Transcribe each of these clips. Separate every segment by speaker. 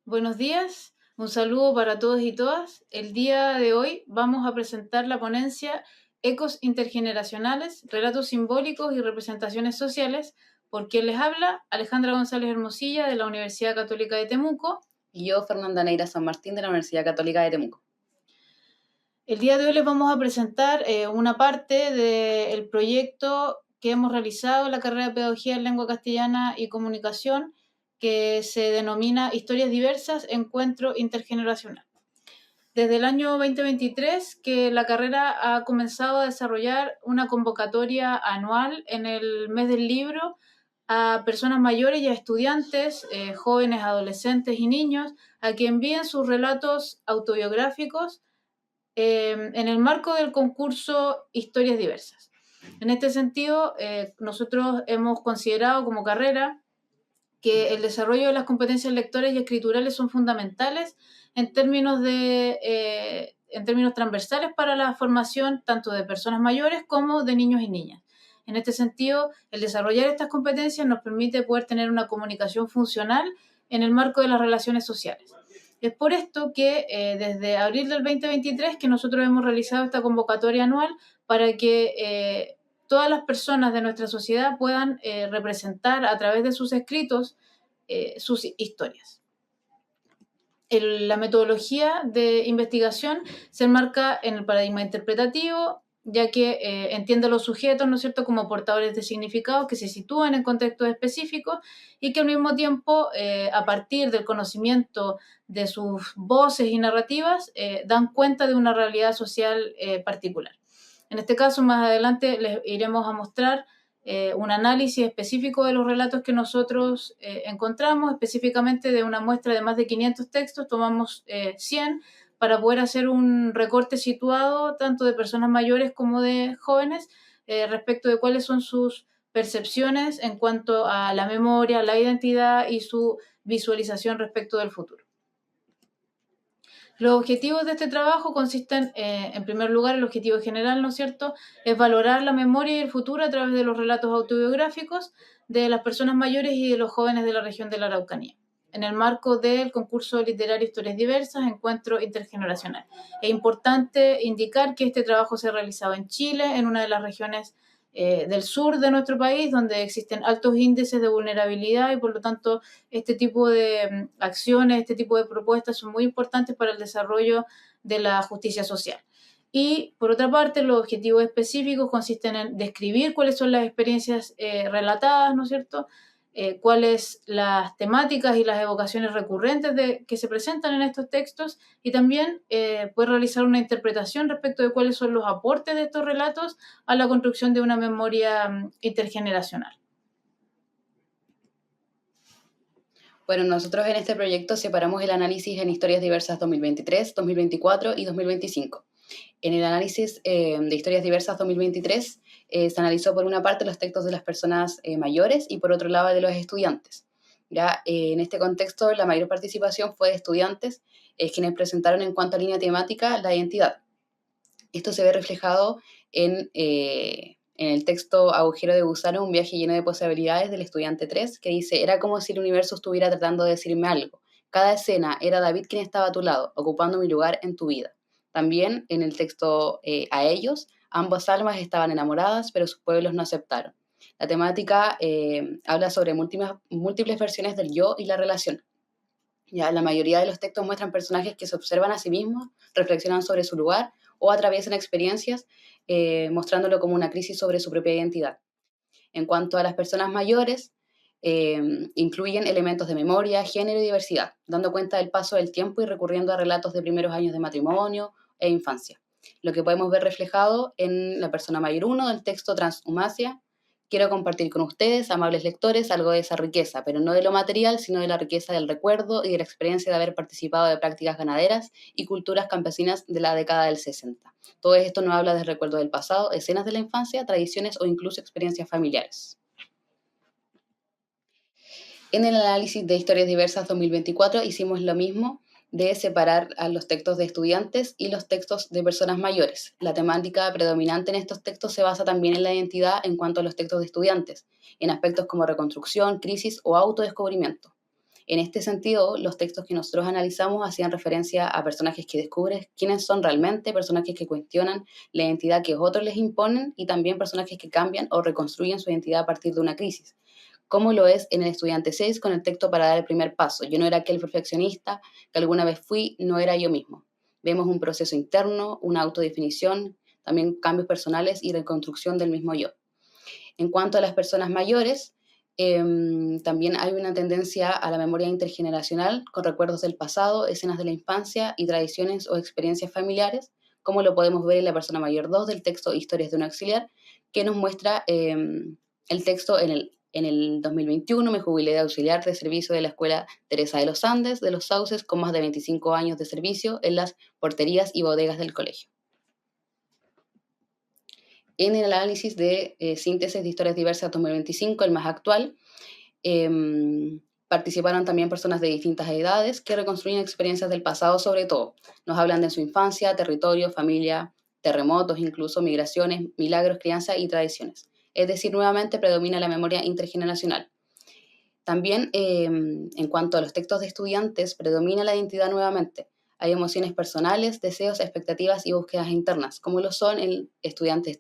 Speaker 1: Buenos días, un saludo para todos y todas. El día de hoy vamos a presentar la ponencia Ecos intergeneracionales, relatos simbólicos y representaciones sociales, por quien les habla Alejandra González Hermosilla de la Universidad Católica de Temuco.
Speaker 2: Y yo, Fernanda Neira San Martín, de la Universidad Católica de Temuco.
Speaker 1: El día de hoy les vamos a presentar una parte del proyecto que hemos realizado en la carrera de Pedagogía en Lengua Castellana y Comunicación, que se denomina Historias Diversas, Encuentro Intergeneracional. Desde el año 2023 que la carrera ha comenzado a desarrollar una convocatoria anual en el mes del libro a personas mayores y a estudiantes, jóvenes, adolescentes y niños, a que envíen sus relatos autobiográficos en el marco del concurso Historias Diversas. En este sentido, nosotros hemos considerado como carrera que el desarrollo de las competencias lectoras y escriturales son fundamentales en términos transversales para la formación tanto de personas mayores como de niños y niñas. En este sentido, el desarrollar estas competencias nos permite poder tener una comunicación funcional en el marco de las relaciones sociales. Es por esto que desde abril del 2023 que nosotros hemos realizado esta convocatoria anual para que todas las personas de nuestra sociedad puedan representar a través de sus escritos sus historias. La metodología de investigación se enmarca en el paradigma interpretativo, ya que entiende a los sujetos, ¿no es cierto?, como portadores de significados que se sitúan en contextos específicos y que al mismo tiempo, a partir del conocimiento de sus voces y narrativas, dan cuenta de una realidad social particular. En este caso, más adelante les iremos a mostrar un análisis específico de los relatos que nosotros encontramos, específicamente de una muestra de más de 500 textos, tomamos 100 para poder hacer un recorte situado tanto de personas mayores como de jóvenes respecto de cuáles son sus percepciones en cuanto a la memoria, la identidad y su visualización respecto del futuro. Los objetivos de este trabajo consisten, en primer lugar, el objetivo general, ¿no es cierto?, es valorar la memoria y el futuro a través de los relatos autobiográficos de las personas mayores y de los jóvenes de la región de la Araucanía, en el marco del concurso literario Historias Diversas, Encuentro Intergeneracional. Es importante indicar que este trabajo se ha realizado en Chile, en una de las regiones del sur de nuestro país, donde existen altos índices de vulnerabilidad y por lo tanto este tipo de acciones, este tipo de propuestas son muy importantes para el desarrollo de la justicia social. Y por otra parte, los objetivos específicos consisten en describir cuáles son las experiencias relatadas, ¿no es cierto?, cuáles las temáticas y las evocaciones recurrentes que se presentan en estos textos y también poder realizar una interpretación respecto de cuáles son los aportes de estos relatos a la construcción de una memoria intergeneracional.
Speaker 2: Bueno, nosotros en este proyecto separamos el análisis en Historias Diversas 2023, 2024 y 2025. En el análisis de Historias Diversas 2023 se analizó por una parte los textos de las personas mayores y por otro lado de los estudiantes. Ya, en este contexto la mayor participación fue de estudiantes, quienes presentaron en cuanto a línea temática la identidad. Esto se ve reflejado en el texto Agujero de gusano, un viaje lleno de posibilidades del estudiante 3, que dice: era como si el universo estuviera tratando de decirme algo. Cada escena era David quien estaba a tu lado, ocupando mi lugar en tu vida. También en el texto A ellos, ambas almas estaban enamoradas, pero sus pueblos no aceptaron. La temática habla sobre múltiples versiones del yo y la relación. Ya, la mayoría de los textos muestran personajes que se observan a sí mismos, reflexionan sobre su lugar o atraviesan experiencias, mostrándolo como una crisis sobre su propia identidad. En cuanto a las personas mayores, incluyen elementos de memoria, género y diversidad, dando cuenta del paso del tiempo y recurriendo a relatos de primeros años de matrimonio e infancia. Lo que podemos ver reflejado en la persona mayor 1 del texto Transhumasia: quiero compartir con ustedes, amables lectores, algo de esa riqueza, pero no de lo material, sino de la riqueza del recuerdo y de la experiencia de haber participado de prácticas ganaderas y culturas campesinas de la década del 60. Todo esto nos habla del recuerdo del pasado, escenas de la infancia, tradiciones o incluso experiencias familiares. En el análisis de Historias Diversas 2024 hicimos lo mismo, de separar a los textos de estudiantes y los textos de personas mayores. La temática predominante en estos textos se basa también en la identidad en cuanto a los textos de estudiantes, en aspectos como reconstrucción, crisis o autodescubrimiento. En este sentido, los textos que nosotros analizamos hacían referencia a personajes que descubren quiénes son realmente, personajes que cuestionan la identidad que otros les imponen y también personajes que cambian o reconstruyen su identidad a partir de una crisis. Como lo es en el Estudiante 6 con el texto para dar el primer paso. Yo no era aquel perfeccionista que alguna vez fui, no era yo mismo. Vemos un proceso interno, una autodefinición, también cambios personales y reconstrucción del mismo yo. En cuanto a las personas mayores, también hay una tendencia a la memoria intergeneracional con recuerdos del pasado, escenas de la infancia y tradiciones o experiencias familiares, como lo podemos ver en la persona mayor 2 del texto Historias de un auxiliar, que nos muestra el texto en el 2021 me jubilé de auxiliar de servicio de la Escuela Teresa de los Andes de los Sauces con más de 25 años de servicio en las porterías y bodegas del colegio. En el análisis de síntesis de historias diversas 2025, el más actual, participaron también personas de distintas edades que reconstruyen experiencias del pasado sobre todo. Nos hablan de su infancia, territorio, familia, terremotos, incluso migraciones, milagros, crianza y tradiciones. Es decir, nuevamente predomina la memoria intergeneracional. También, en cuanto a los textos de estudiantes, predomina la identidad nuevamente. Hay emociones personales, deseos, expectativas y búsquedas internas, como lo son el estudiante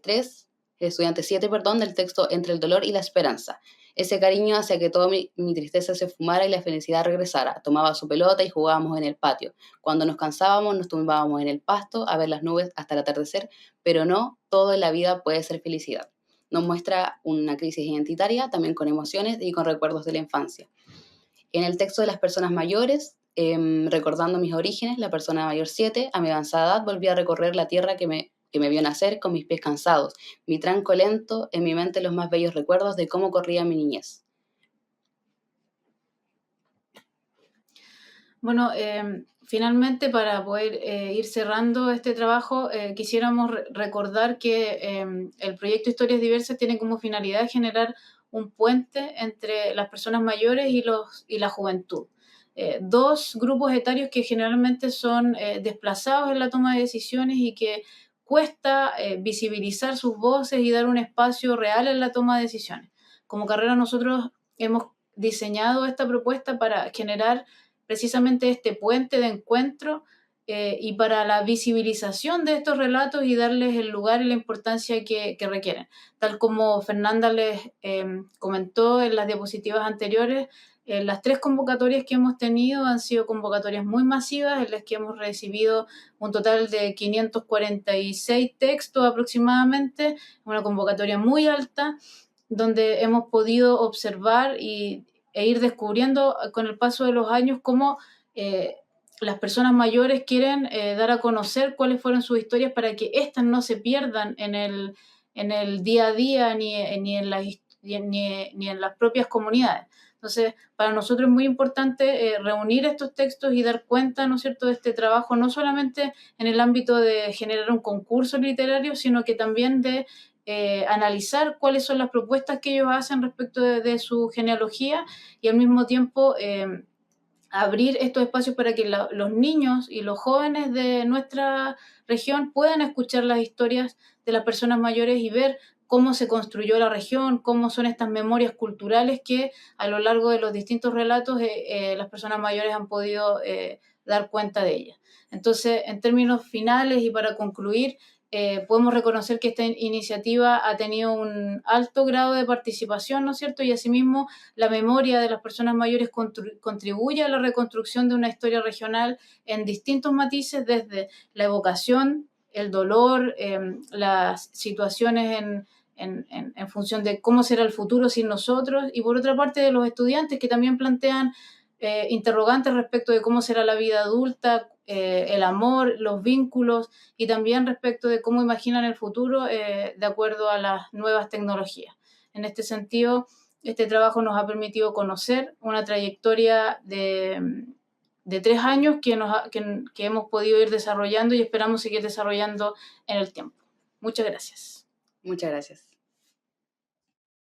Speaker 2: 7, del texto Entre el dolor y la esperanza. Ese cariño hacia que toda mi tristeza se fumara y la felicidad regresara. Tomaba su pelota y jugábamos en el patio. Cuando nos cansábamos, nos tumbábamos en el pasto a ver las nubes hasta el atardecer, pero no todo en la vida puede ser felicidad. Nos muestra una crisis identitaria, también con emociones y con recuerdos de la infancia. En el texto de las personas mayores, recordando mis orígenes, la persona mayor 7, a mi avanzada edad, volví a recorrer la tierra que me vio nacer con mis pies cansados, mi tranco lento, en mi mente los más bellos recuerdos de cómo corría mi niñez.
Speaker 1: Bueno, finalmente para poder ir cerrando este trabajo, quisiéramos recordar que el proyecto Historias Diversas tiene como finalidad generar un puente entre las personas mayores y la juventud. Dos grupos etarios que generalmente son desplazados en la toma de decisiones y que cuesta visibilizar sus voces y dar un espacio real en la toma de decisiones. Como carrera nosotros hemos diseñado esta propuesta para generar precisamente este puente de encuentro y para la visibilización de estos relatos y darles el lugar y la importancia que requieren. Tal como Fernanda les comentó en las diapositivas anteriores, las 3 convocatorias que hemos tenido han sido convocatorias muy masivas en las que hemos recibido un total de 546 textos aproximadamente, una convocatoria muy alta, donde hemos podido observar e ir descubriendo con el paso de los años cómo las personas mayores quieren dar a conocer cuáles fueron sus historias para que éstas no se pierdan en el día a día ni en las propias comunidades. Entonces, para nosotros es muy importante reunir estos textos y dar cuenta, ¿no es cierto?, de este trabajo, no solamente en el ámbito de generar un concurso literario, sino que también de analizar cuáles son las propuestas que ellos hacen respecto de su genealogía y al mismo tiempo abrir estos espacios para que los niños y los jóvenes de nuestra región puedan escuchar las historias de las personas mayores y ver cómo se construyó la región, cómo son estas memorias culturales que a lo largo de los distintos relatos las personas mayores han podido dar cuenta de ellas. Entonces, en términos finales y para concluir, podemos reconocer que esta iniciativa ha tenido un alto grado de participación, ¿no es cierto? Y asimismo la memoria de las personas mayores contribuye a la reconstrucción de una historia regional en distintos matices, desde la evocación, el dolor, las situaciones en función de cómo será el futuro sin nosotros, y por otra parte de los estudiantes que también plantean interrogantes respecto de cómo será la vida adulta, el amor, los vínculos y también respecto de cómo imaginan el futuro de acuerdo a las nuevas tecnologías. En este sentido, este trabajo nos ha permitido conocer una trayectoria de 3 años que hemos podido ir desarrollando y esperamos seguir desarrollando en el tiempo. Muchas gracias.
Speaker 2: Muchas gracias.